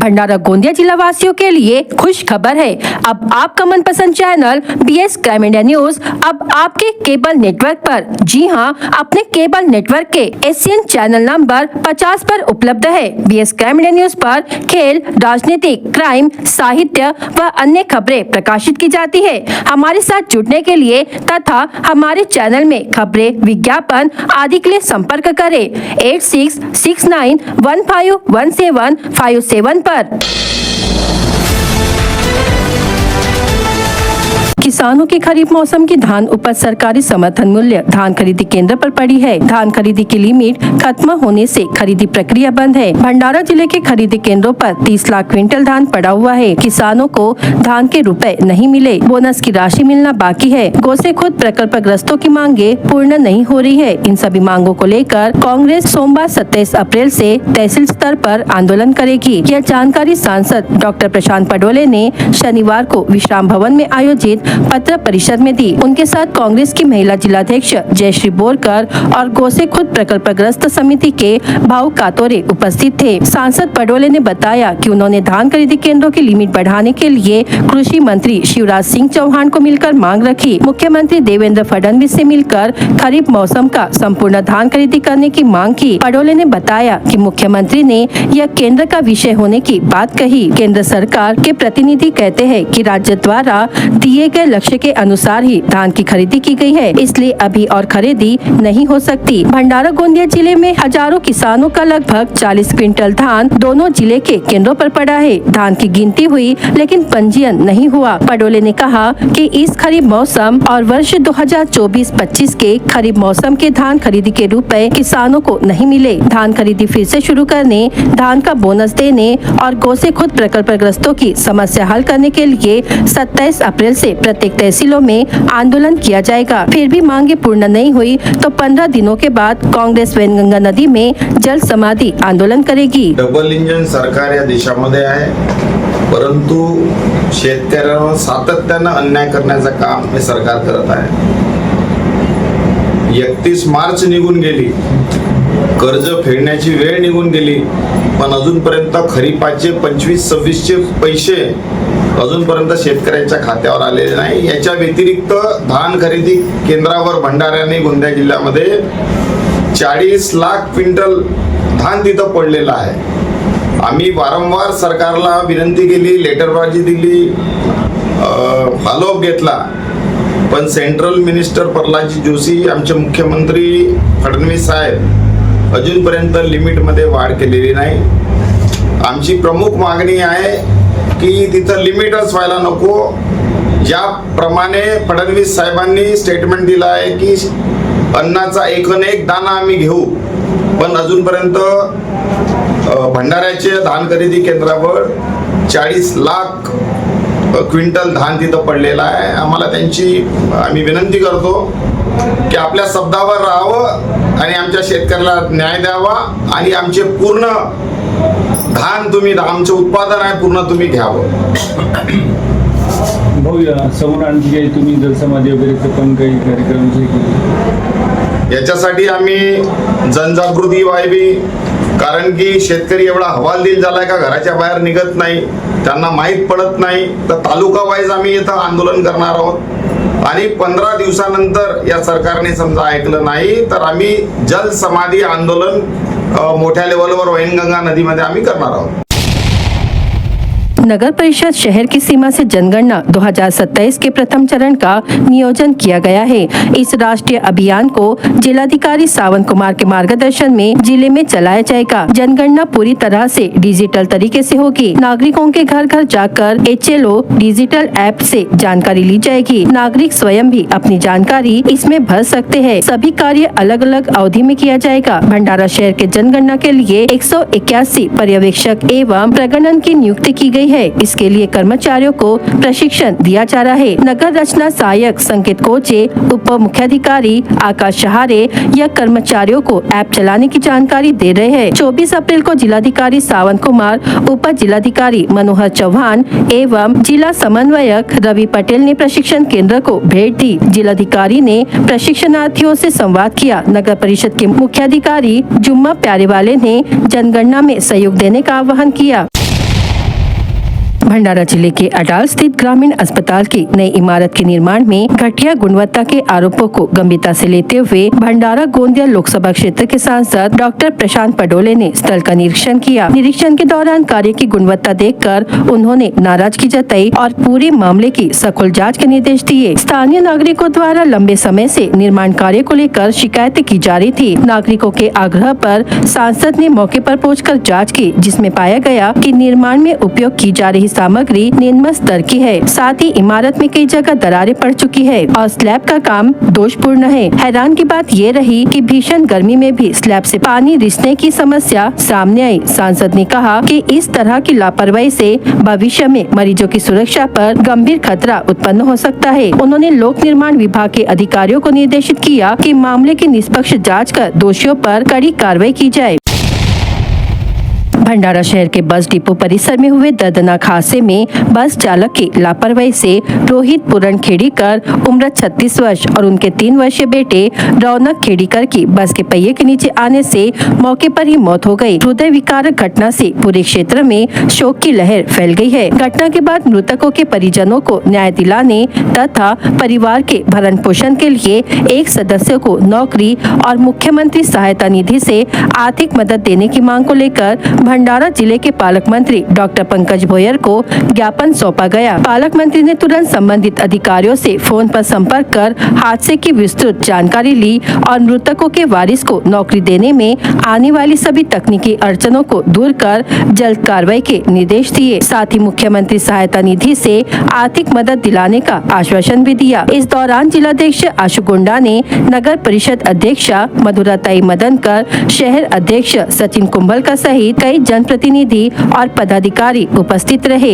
भंडारा गोंदिया जिला वासियों के लिए खुश खबर है। अब आपका मनपसंद channel BS crime India news अब आपके केबल नेटवर्क पर, जी हां, अपने केबल नेटवर्क के एशियन चैनल नंबर 50 पर उपलब्ध है। BS क्राइम इंडिया न्यूज पर खेल, राजनीतिक, क्राइम, साहित्य व अन्य खबरें प्रकाशित की जाती है। हमारे साथ जुड़ने के लिए तथा हमारे चैनल में खबरें, विज्ञापन आदि के लिए संपर्क करें 8669151757 पर। किसानों की खरीफ मौसम की धान उपज सरकारी समर्थन मूल्य धान खरीदी केंद्र पर पड़ी है। धान खरीदी की लिमिट खत्म होने से खरीदी प्रक्रिया बंद है। भंडारा जिले के खरीदी केंद्रों पर 30 लाख क्विंटल धान पड़ा हुआ है। किसानों को धान के रुपए नहीं मिले, बोनस की राशि मिलना बाकी है। गोसे खुद प्रकल्पग्रस्तों की मांगे पूर्ण नहीं हो रही है। इन सभी मांगों को लेकर कांग्रेस सोमवार 27 अप्रैल से तहसील स्तर पर आंदोलन करेगी। यह जानकारी सांसद डॉक्टर प्रशांत पडोले ने शनिवार को विश्राम भवन में आयोजित पत्र परिषद में दी। उनके साथ कांग्रेस की महिला जिलाध्यक्ष जयश्री बोरकर और गोसे खुद प्रकल्पग्रस्त समिति के भाऊ कातोरे उपस्थित थे। सांसद पडोले ने बताया कि उन्होंने धान खरीदी केंद्रों की लिमिट बढ़ाने के लिए कृषि मंत्री शिवराज सिंह चौहान को मिलकर मांग रखी। मुख्यमंत्री देवेंद्र फडणवीस से मिलकर खरीफ मौसम का संपूर्ण धान खरीदी करने की मांग की। पडोले ने बताया कि मुख्यमंत्री ने यह केंद्र का विषय होने की बात कही। केंद्र सरकार के प्रतिनिधि कहते हैं कि राज्य द्वारा दिए गए लक्ष्य के अनुसार ही धान की खरीदी की गई है, इसलिए अभी और खरीदी नहीं हो सकती। भंडारा गोंदिया जिले में हजारों किसानों का लगभग 40 क्विंटल धान दोनों जिले के केंद्रों पर पड़ा है। धान की गिनती हुई लेकिन पंजीयन नहीं हुआ। पडोले ने कहा कि इस खरीफ मौसम और वर्ष 2024-25 के खरीफ मौसम के धान खरीदी के रुपए किसानों को नहीं मिले। धान खरीदी फिर से शुरू करने, धान का बोनस देने और गोसे खुद प्रकल्पग्रस्तों की समस्या हल करने के लिए 27 अप्रैल से प्रत्येक तहसीलों में आंदोलन किया जाएगा। फिर भी मांगे पूर्ण नहीं हुई तो 15 दिनों के बाद कांग्रेस वैनगंगा नदी में जल समाधि आंदोलन करेगी। डबल इंजन सरकार या देशामध्ये आहे, परंतु शेतकऱ्यांवर सातत्यानं अन्याय करण्याचं काम हे सरकार करत आहे। 31 मार्च निघून गेली, कर्ज फेडण्याची वेळ निघून गेली, पण अजूनपर्यंत खरीपाचे 25-26चे पैसे अजूनपर्यंत शेतकऱ्यांच्या खात्यावर आलेले नाही। याच्या व्यतिरिक्त धान खरेदी केंद्रावर भंडाऱ्याने गोंदिया जिल्ह्यामध्ये 40 लाख क्विंटल धान तिथं पडलेलं आहे। आम्ही वारंवार सरकारला विनंती केली, लेटरबाजी दिली, फॉलोअप घेतला, पण सेंट्रल मिनिस्टर प्रल्हादजी जोशी, आमचे मुख्यमंत्री फडणवीस साहेब अजूनपर्यंत लिमिटमध्ये वाढ केलेली नाही। आमची प्रमुख मागणी आहे की तिथं लिमिटच व्हायला नको। ज्याप्रमाणे फडणवीस साहेबांनी स्टेटमेंट दिलं आहे की अन्नाचा एक दाना आम्ही घेऊ, पण अजूनपर्यंत भंडाऱ्याचे धान खरेदी केंद्रावर 40 लाख क्विंटल धान तिथं पडलेलं आहे। आम्ही विनंती करतो की आपल्या शब्दावर राहावं आणि आमच्या शेतकऱ्याला न्याय द्यावा आणि आमचे पूर्ण धान तुम्ही, आमचे उत्पादन आहे पूर्ण तुम्ही घ्यावं। भाऊ, समोर आणखी काही तुम्ही जलसमाधी वगैरे पण काही कार्यक्रम केले? याच्यासाठी आम्ही जनजागृती व्हावी, कारण की शेतकरी एवढा हवालदिल झालाय का घराच्या बाहेर निघत नाही, त्यांना माहीत पडत नाही। तर तालुका वाईज आम्ही इथं आंदोलन करणार आहोत आणि 15 दिवसानंतर या सरकारने समजा ऐकलं नाही तर आम्ही जल समाधी आंदोलन मोठ्या लेवलवर वैनगंगा नदीमध्ये आम्ही करणार आहोत। नगर परिषद शहर की सीमा से जनगणना 2027 के प्रथम चरण का नियोजन किया गया है। इस राष्ट्रीय अभियान को जिलाधिकारी सावन कुमार के मार्गदर्शन में जिले में चलाया जाएगा। जनगणना पूरी तरह से डिजिटल तरीके से होगी। नागरिकों के घर घर जाकर HLO डिजिटल ऐप से जानकारी ली जाएगी। नागरिक स्वयं भी अपनी जानकारी इसमें भर सकते हैं। सभी कार्य अलग अलग अवधि में किया जाएगा। भंडारा शहर के जनगणना के लिए 181 पर्यवेक्षक एवं प्रगणन की नियुक्ति की गई है। इसके लिए कर्मचारियों को प्रशिक्षण दिया जा रहा है। नगर रचना सहायक संकेत कोचे, उप मुख्याधिकारी आकाश सहारे या कर्मचारियों को ऐप चलाने की जानकारी दे रहे हैं। 24 अप्रैल को जिलाधिकारी सावन कुमार, उप जिलाधिकारी मनोहर चौहान एवं जिला समन्वयक रवि पटेल ने प्रशिक्षण केंद्र को भेंट दी। जिलाधिकारी ने प्रशिक्षणार्थियों से संवाद किया। नगर परिषद के मुख्याधिकारी जुम्मा प्यारेवाले ने जनगणना में सहयोग देने का आह्वान किया। भंडारा जिले के अडाल स्थित ग्रामीण अस्पताल की नई इमारत के निर्माण में घटिया गुणवत्ता के आरोपों को गंभीरता से लेते हुए भंडारा गोंदिया लोकसभा क्षेत्र के सांसद डॉक्टर प्रशांत पडोले ने स्थल का निरीक्षण किया। निरीक्षण के दौरान कार्य की गुणवत्ता देखकर उन्होंने नाराजगी जताई और पूरे मामले की सखोल जांच के निर्देश दिए। स्थानीय नागरिकों द्वारा लंबे समय से निर्माण कार्य को लेकर शिकायतें की जा रही थी। नागरिकों के आग्रह पर सांसद ने मौके पर पहुंचकर जांच की, जिसमें पाया गया कि निर्माण में उपयोग की जा रही सामग्री निम्न स्तर की है। साथ ही इमारत में कई जगह दरारें पड़ चुकी है और स्लैब का काम दोषपूर्ण है। हैरान की बात ये रही कि भीषण गर्मी में भी स्लैब से पानी रिसने की समस्या सामने आई। सांसद ने कहा कि इस तरह की लापरवाही से भविष्य में मरीजों की सुरक्षा पर गंभीर खतरा उत्पन्न हो सकता है। उन्होंने लोक निर्माण विभाग के अधिकारियों को निर्देशित किया कि मामले की निष्पक्ष जाँच कर दोषियों पर कड़ी कार्रवाई की जाए। भंडारा शहर के बस डिपो परिसर में हुए दर्दनाक हादसे में बस चालक की लापरवाही से रोहित पुरण खेड़ीकर उम्र 36 वर्ष और उनके 3 वर्षीय बेटे रौनक खेड़ीकर की बस के पहिए के नीचे आने से मौके पर ही मौत हो गई। हृदय विकारक घटना से पूरे क्षेत्र में शोक की लहर फैल गई है। घटना के बाद मृतकों के परिजनों को न्याय दिलाने तथा परिवार के भरण पोषण के लिए एक सदस्य को नौकरी और मुख्यमंत्री सहायता निधि से आर्थिक मदद देने की मांग को लेकर भंडारा जिले के पालक मंत्री डॉक्टर पंकज भोयर को ज्ञापन सौंपा गया। पालक मंत्री ने तुरंत संबंधित अधिकारियों से फोन पर संपर्क कर हादसे की विस्तृत जानकारी ली और मृतकों के वारिस को नौकरी देने में आने वाली सभी तकनीकी अड़चनों को दूर कर जल्द कार्रवाई के निर्देश दिए। साथ ही मुख्यमंत्री सहायता निधि से आर्थिक मदद दिलाने का आश्वासन भी दिया। इस दौरान जिलाध्यक्ष आशु गुंडा ने नगर परिषद अध्यक्षा मधुराताई मदनकर, शहर अध्यक्ष सचिन कुंभलकर सहित कई जनप्रतिनिधि और पदाधिकारी उपस्थित रहे।